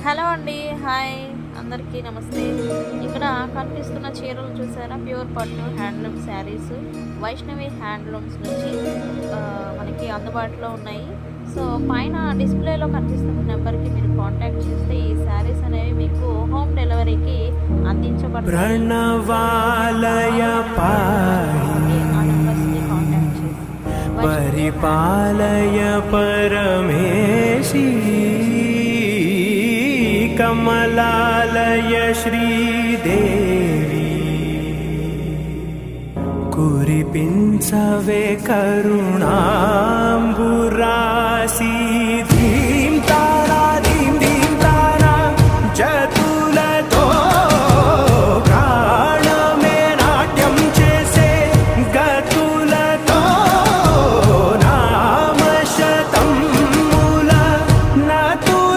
Hello అండి. Hi అందరికీ నమస్తే. ఇక్కడ కనిపిస్తున్న చీరలు చూసారా? ప్యూర్ పట్టు హ్యాండ్లూమ్ శారీస్ వైష్ణవి హ్యాండ్లూమ్స్ నుంచి మనకి అందుబాటులో ఉన్నాయి. సో పైన డిస్ప్లేలో కనిపిస్తున్న నెంబర్కి మీరు కాంటాక్ట్ చేస్తే ఈ శారీస్ అనేవి మీకు హోమ్ డెలివరీకి అందించబడతాయి. కాంటాక్ట్ చేసి పరిపాలయ పరమేశీ కమలాలయ శ్రీదేవి కురిపించవే కరుణాంబురాశి